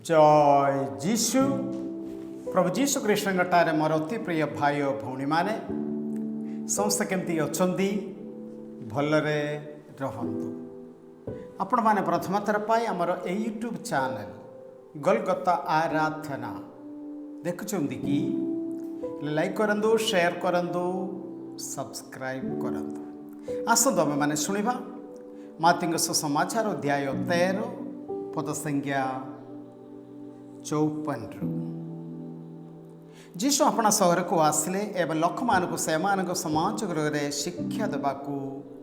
जय जीशु प्रभु जीशु कृष्ण मोर अति प्रिय भाई और भौणी माने समस्त केमती अछंती भलरे रहंतु। आपण माने प्रथम थर पाई आमर ए यूट्यूब चैनल गोलगता आराधना देखुछंती कि लाइक करंतु, शेयर करंतु, सब्सक्राइब करंतु। आसंतु आमे माने सुनिबा मातीय सुसमाचार अध्याय 13 पद संख्या 54। जीशु अपना सहर को आसिले एवं लोक मानक से समाज गृह शिक्षा देवाकू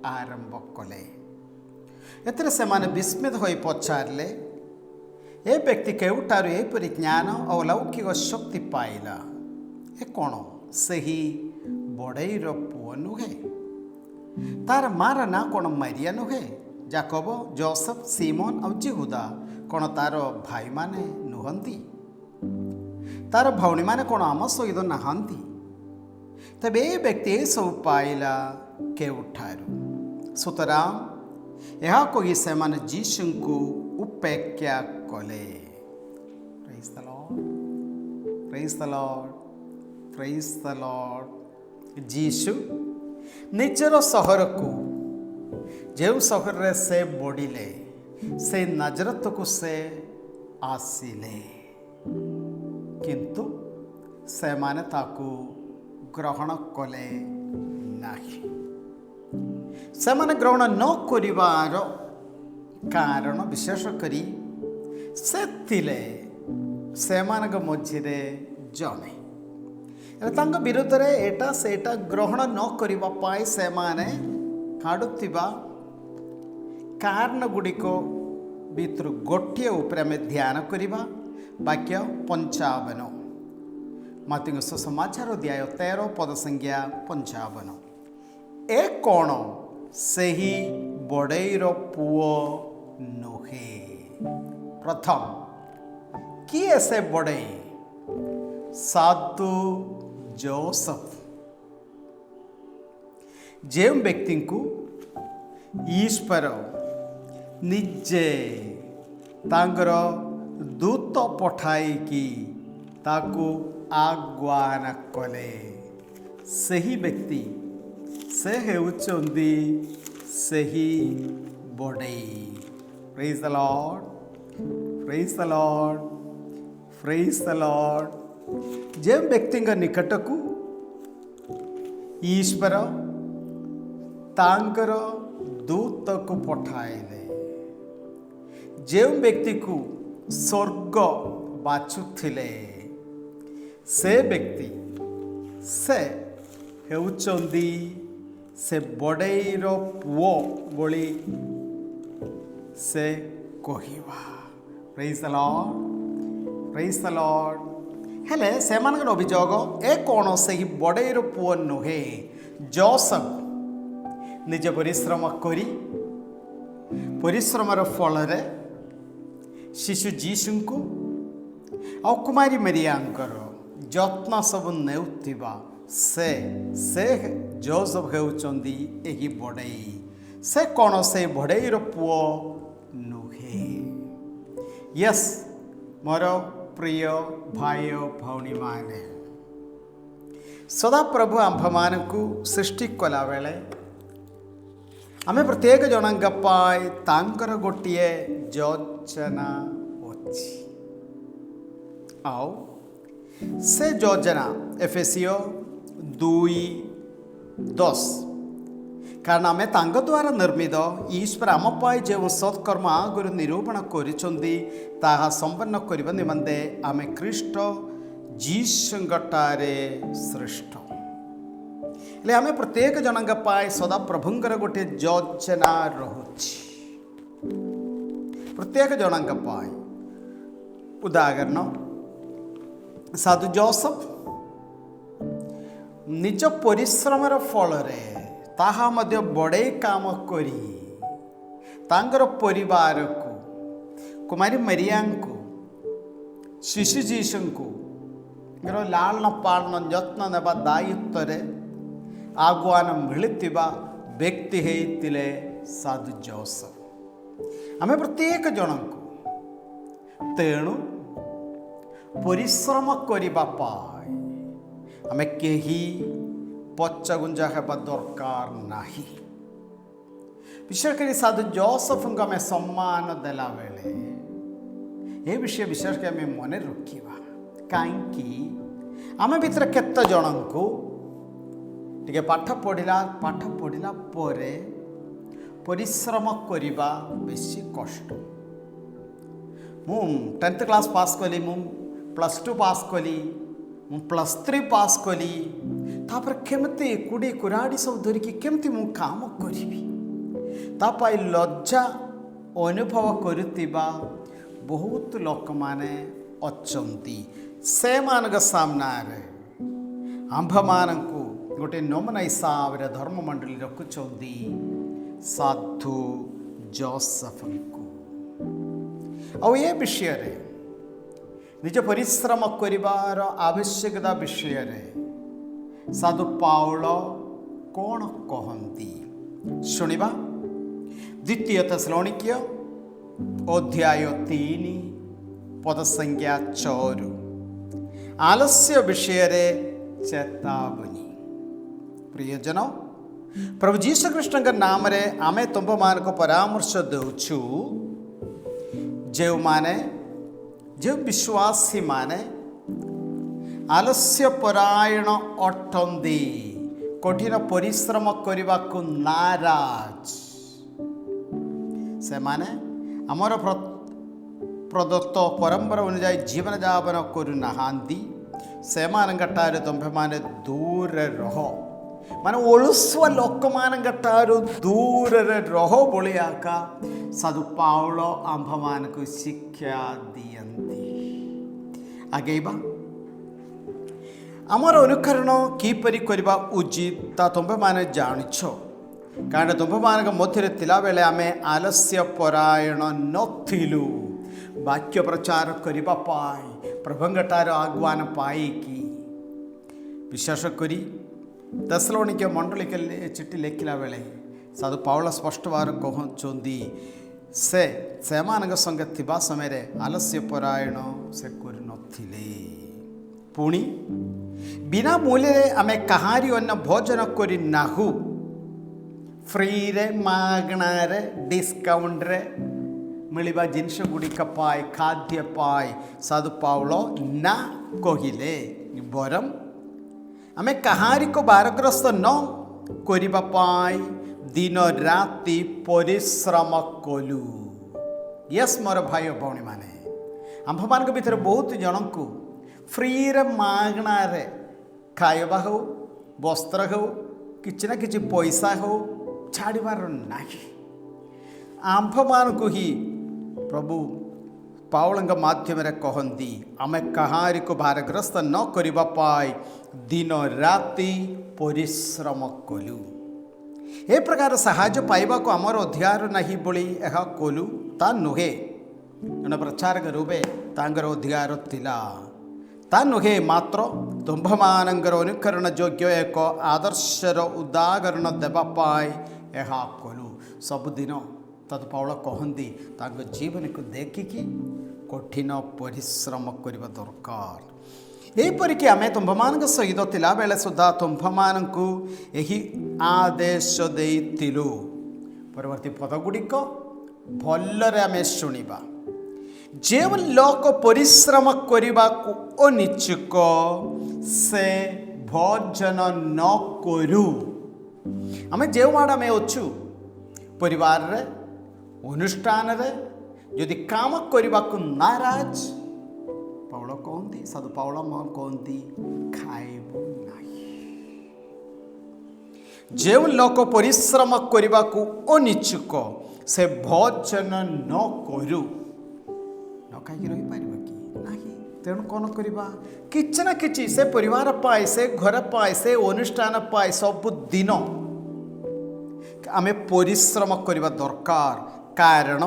आरंभ कले। एतरे से माने विस्मित होई पचारले ए व्यक्ति केउटारु एपरि ज्ञान और लौकिक शक्ति पाइला। ए कौन सही बड़ईर पुओ नुहे? तार मार ना कौन मरिया नुहे? जाकब, जोसेफ, सीमोन और जिहुदा कौन तार भाई माने नुहंती? तार भौणी माने कौन आम सहित नहांती? तबे ए व्यक्ति सब पाइला केउठारु। सुतरां यह कोई से माने जीशु को उपेक्षा कले। Praise the lord, praise the lord, praise the lord. जीशु निजर सहर को जो सहर से बढ़िले से नाजरत को से आसिले, किंतु से माने ताकू ग्रहण कले नाही। से माने ग्रहण न करिवार कारण विशेष करी से थिले से मानक मझिरे जमे तांग विरोध रे एटा सेटा ग्रहण न करिवा पाई से माने काडुथिबा कारण गुड़िक भितर गोटे उपरे आमे ध्यान करिबा। वाक्य 55 मातीय सुसमाचार अध्याय 13 पद संख्या 55। ए कौन सही बड़ईर पुओ नुहे? प्रथम किए से बड़ई? साधु जोसेफ, जे व्यक्ति को ईश्वर निजे तांगर दूत पठाई कि ताकू आह्वान कले, सही व्यक्ति से हेउचंदी सही बड़ई। Praise the lord, praise the lord, praise the lord. जे व्यक्ति निकट को ईश्वर तांकर दूत को पठाइले, जे व्यक्ति को स्वर्ग बाछुथिले से व्यक्ति से हेउचंदी से बड़ईर पुओ बोली से कहिबा। Praise the lord, praise the lord. हेले से मानकर अभियोग ए कौन से बड़ईर पुओ नुहे? जोसेफ निज परिश्रम करी परिश्रमर फल रे शिशु जीशु को आ कुमारी मरियांकर जत्न सब नेउथिबा से जोसेफ हेउचंदी एही बड़ई। से कौन से बड़ईर पुओ नुहे? यस मोर प्रिय भाई भौणी माने, सदा प्रभु आंभ मान को सृष्टि कला बेले आमे प्रत्येक जनक पाई तांकर गोटिए योजना अछि। आओ से योजना एफेसियो 2:10 कारण आमे तांग द्वारा निर्मित ईश्वर आम पाई जो सत्कर्म आगुरी निरूपण करिसंदी ताहा संपन्न करबा निमंते आमे ख्रीष्ट जीशुंगटारे श्रेष्ठ। आमे प्रत्येक जनक पाई सदा प्रभुंकर गोटे योजना रहुछि। प्रत्येक जनक पाई उदाहरण साधु जोसेफ निज परिश्रमर फल रे ताहा मध्य बड़े काम करी तांगर परिवार को कुमारी मरिया को शिशु जीशु को लालन पालन यत्न नेबा दायित्व रे आह्वान मिलुथिबा व्यक्ति हेतिले साधु जोसेफ। आमे प्रत्येक जन को तेणु ପରିଶ୍ରମ କରିବା ପାଇଁ ଆମେ କେହି ପଛଘୁଞ୍ଚା ହେବା ଦରକାର ନାହିଁ। ବିଶେଷ କରି ସାଧୁ ଜୋସେଫଙ୍କୁ ଆମେ ସମ୍ମାନ ଦେଲାବେଳେ ଏ ବିଷୟ ବିଶେଷ କରି ଆମେ ମନେ ରଖିବା। କାହିଁକି ଆମେ ଭିତରେ କେତେ ଜଣଙ୍କୁ ଟିକେ ପାଠ ପଢ଼ିଲା ପରେ ପରିଶ୍ରମ କରିବା ବେଶୀ କଷ୍ଟ। ମୁଁ 10th କ୍ଲାସ୍ ପାସ୍ କଲି, ମୁଁ +2 ପାସ୍ କଲି, ମୁଁ +3 ପାସ୍ କଲି, ତାପରେ କେମିତି କୁଡ଼ି କୁରାଡ଼ି ସବୁ ଧରିକି କେମିତି ମୁଁ କାମ କରିବି, ତା ପାଇଁ ଲଜ୍ଜା ଅନୁଭବ କରୁଥିବା ବହୁତ ଲୋକମାନେ ଅଛନ୍ତି। ସେମାନଙ୍କ ସାମ୍ନାରେ ଆମ୍ଭମାନଙ୍କୁ ଗୋଟେ ନମୁନା ହିସାବରେ ଧର୍ମମଣ୍ଡଳୀ ରଖୁଛନ୍ତି ସାଧୁ ଜୋସେଫଙ୍କୁ। ଆଉ ଏ ବିଷୟରେ ନିଜ ପରିଶ୍ରମ କରିବାର ଆବଶ୍ୟକତା ବିଷୟରେ ସାଧୁ ପାଉଲ କ'ଣ କହନ୍ତି ଶୁଣିବା। 2 ତେସଲୋନିକ୍ୟ ଅଧ୍ୟାୟ 3 ପଦ ସଂଖ୍ୟା 6 ଆଲସ୍ୟ ବିଷୟରେ ଚେତାବନୀ। ପ୍ରିୟଜନ, ପ୍ରଭୁ ଯୀଶୁ ଖ୍ରୀଷ୍ଟଙ୍କ ନାମରେ ଆମେ ତୁମମାନଙ୍କୁ ପରାମର୍ଶ ଦେଉଛୁ, ଯେଉଁ ବିଶ୍ୱାସୀମାନେ ଆଲସ୍ୟ ପରାୟଣ ଅଟନ୍ତି, କଠିନ ପରିଶ୍ରମ କରିବାକୁ ନାରାଜ, ସେମାନେ ଆମର ପ୍ରଦତ୍ତ ପରମ୍ପରା ଅନୁଯାୟୀ ଜୀବନଯାପନ କରୁନାହାନ୍ତି। ସେମାନଙ୍କଠାରୁ ତୁମ୍ଭେମାନେ ଦୂରରେ ରହ, ମାନେ ଅଳସୁଆ ଲୋକମାନଙ୍କଠାରୁ ଦୂରରେ ରହ ବୋଲି ଆକା ସାଧୁ ପାଉଲ ଆମ୍ଭମାନଙ୍କୁ ଶିକ୍ଷା ଦିଅନ୍ତି। ଆଗେଇବା, ଆମର ଅନୁକରଣ କିପରି କରିବା ଉଚିତ ତା ତୁମ୍ଭେମାନେ ଜାଣିଛ। କାରଣ ତୁମ୍ଭମାନଙ୍କ ମଧ୍ୟରେ ଥିଲାବେଳେ ଆମେ ଆଲସ୍ୟ ପରାୟଣ ନଥିଲୁ, ବାକ୍ୟ ପ୍ରଚାର କରିବା ପାଇଁ ପ୍ରଭୁଙ୍କଠାରୁ ଆହ୍ୱାନ ପାଇକି। ବିଶେଷ କରି ତେସଲୋନିକ୍ୟ ମଣ୍ଡଳୀକୁ ଚିଠି ଲେଖିଲା ବେଳେ ସାଧୁ ପାଉଲ ସ୍ପଷ୍ଟ ଭାବରେ କହୁଛନ୍ତି, ସେମାନଙ୍କ ସଙ୍ଗେ ଥିବା ସମୟରେ ଆଲସ୍ୟ ପରାୟଣ ସେ କରିନଥିଲେ। ପୁଣି ବିନା ମୂଲ୍ୟରେ ଆମେ କାହାରି ଅନ୍ୟ ଭୋଜନ କରି ନାହୁଁ। ଫ୍ରିରେ, ମାଗଣାରେ, ଡିସ୍କାଉଣ୍ଟରେ ମିଳିବା ଜିନିଷ ଗୁଡ଼ିକ ପାଇ, ଖାଦ୍ୟ ପାଇ ସାଧୁ ପାଉଲ ନା କହିଲେ, ବରଂ ଆମେ କାହାରିକୁ ଭାରଗ୍ରସ୍ତ ନ କରିବା ପାଇଁ ଦିନ ରାତି ପରିଶ୍ରମ କଲୁ। ୟେସ୍ ମୋର ଭାଇ ଓ ଭଉଣୀମାନେ, ଆମ୍ଭମାନଙ୍କ ଭିତରେ ବହୁତ ଜଣଙ୍କୁ ଫ୍ରିରେ ମାଗଣାରେ ଖାଇବା ହେଉ, ବସ୍ତ୍ର ହେଉ, କିଛି ନା କିଛି ପଇସା ହେଉ ଛାଡ଼ିବାର ନାହିଁ। ଆମ୍ଭମାନଙ୍କୁ ହିଁ ପ୍ରଭୁ ପାଉଲଙ୍କ ମାଧ୍ୟମରେ କହନ୍ତି, ଆମେ କାହାରିକୁ ଭାରଗ୍ରସ୍ତ ନ କରିବା ପାଇଁ ଦିନ ରାତି ପରିଶ୍ରମ କଲୁ। ଏ ପ୍ରକାର ସାହାଯ୍ୟ ପାଇବାକୁ ଆମର ଅଧିକାର ନାହିଁ ବୋଲି ଏହା କଲୁ ତା ନୁହେଁ। ଜଣେ ପ୍ରଚାରକ ରୂପେ ତାଙ୍କର ଅଧିକାର ଥିଲା, ତା ନୁହେଁ, ମାତ୍ର ତୁମ୍ଭମାନଙ୍କର ଅନୁକରଣ ଯୋଗ୍ୟ ଏକ ଆଦର୍ଶର ଉଦାହରଣ ଦେବା ପାଇଁ ଏହା କଲୁ। ସବୁଦିନ ସାଧୁ ପାଉଲ କହନ୍ତି ତାଙ୍କ ଜୀବନକୁ ଦେଖିକି କଠିନ ପରିଶ୍ରମ କରିବା ଦରକାର। ଏହିପରିକି ଆମେ ତୁମ୍ଭମାନଙ୍କ ସହିତ ଥିଲାବେଳେ ସୁଦ୍ଧା ତୁମ୍ଭମାନଙ୍କୁ ଏହି ଆଦେଶ ଦେଇଥିଲୁ। ପରବର୍ତ୍ତୀ ପଦଗୁଡ଼ିକ ଭଲରେ ଆମେ ଶୁଣିବା। ଯେଉଁ ଲୋକ ପରିଶ୍ରମ କରିବାକୁ ଅନିଚ୍ଛୁକ ସେ ଭୋଜନ ନ କରୁ। ଆମେ ଯେଉଁଆଡ଼େ ଆମେ ଅଛୁ, ପରିବାରରେ, ଅନୁଷ୍ଠାନରେ ଯଦି କାମ କରିବାକୁ ନାରାଜ, ପାଉଲ କହନ୍ତି, ସାଧୁ ପାଉଲ କହନ୍ତି, ଖାଇବୁ ନାହିଁ। ଯେଉଁ ଲୋକ ପରିଶ୍ରମ କରିବାକୁ ଅନିଚ୍ଛୁକ ସେ ଭୋଜନ ନ କରୁ। ନ ଖାଇକି ରହିପାରିବ କି ନାହିଁ? ତେଣୁ କ'ଣ କରିବା? କିଛି ନା କିଛି ସେ ପରିବାର ପାଇଁ, ସେ ଘର ପାଇଁ, ସେ ଅନୁଷ୍ଠାନ ପାଇଁ ସବୁଦିନ ଆମେ ପରିଶ୍ରମ କରିବା ଦରକାର। କାରଣ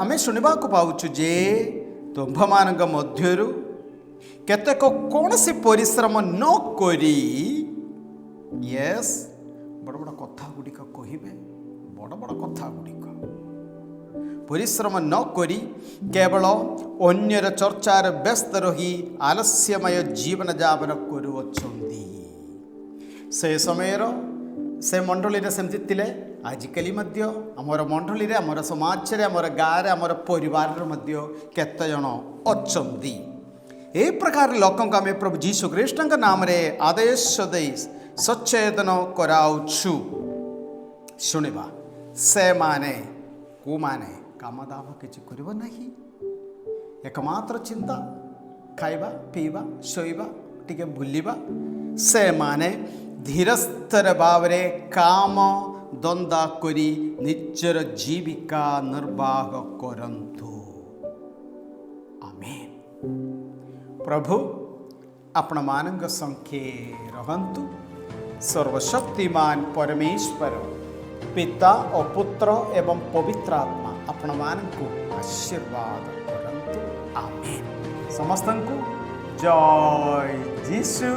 ଆମେ ଶୁଣିବାକୁ ପାଉଛୁ ଯେ ତୁମ୍ଭମାନଙ୍କ ମଧ୍ୟରୁ କେତେକ କୌଣସି ପରିଶ୍ରମ ନ କରି, ୟେସ୍, ବଡ଼ ବଡ଼ କଥା ଗୁଡ଼ିକ କହିବେ, ବଡ଼ ବଡ଼ କଥା ଗୁଡ଼ିକ ପରିଶ୍ରମ ନ କରି କେବଳ ଅନ୍ୟର ଚର୍ଚ୍ଚାରେ ବ୍ୟସ୍ତ ରହି ଆଲସ୍ୟମୟ ଜୀବନଯାପନ କରୁଅଛନ୍ତି। ସେ ସମୟର ସେ ମଣ୍ଡଳୀରେ ସେମିତି ଥିଲେ। ଆଜିକାଲି ମଧ୍ୟ ଆମର ମଣ୍ଡଳୀରେ, ଆମର ସମାଜରେ, ଆମର ଗାଁରେ, ଆମର ପରିବାରରେ ମଧ୍ୟ କେତେଜଣ ଅଛନ୍ତି। ଏହି ପ୍ରକାର ଲୋକଙ୍କୁ ଆମେ ପ୍ରଭୁ ଯୀଶୁ ଖ୍ରୀଷ୍ଟଙ୍କ ନାମରେ ଆଦେଶ ଦେଇ ସଚେତନ କରାଉଛୁ। ଶୁଣିବା, ସେମାନେ କୋଉମାନେ କାମ ଦାମ କିଛି କରିବ ନାହିଁ, ଏକମାତ୍ର ଚିନ୍ତା ଖାଇବା, ପିଇବା, ଶୋଇବା, ଟିକେ ବୁଲିବା। ସେମାନେ ଧୀର ସ୍ଥିର ଭାବରେ କାମ ଧନ୍ଦା କରି ନିଜର ଜୀବିକା ନିର୍ବାହ କରନ୍ତୁ। ଆମେନ୍। ପ୍ରଭୁ ଆପଣମାନଙ୍କ ସଂଖ୍ୟା ରହନ୍ତୁ। ସର୍ବଶକ୍ତିମାନ ପରମେଶ୍ୱର ପିତା ଓ ପୁତ୍ର ଏବଂ ପବିତ୍ର ଆତ୍ମା ଆପଣମାନଙ୍କୁ ଆଶୀର୍ବାଦ କରନ୍ତୁ। ଆମେନ୍। ସମସ୍ତଙ୍କୁ ଜୟ ଯୀଶୁ।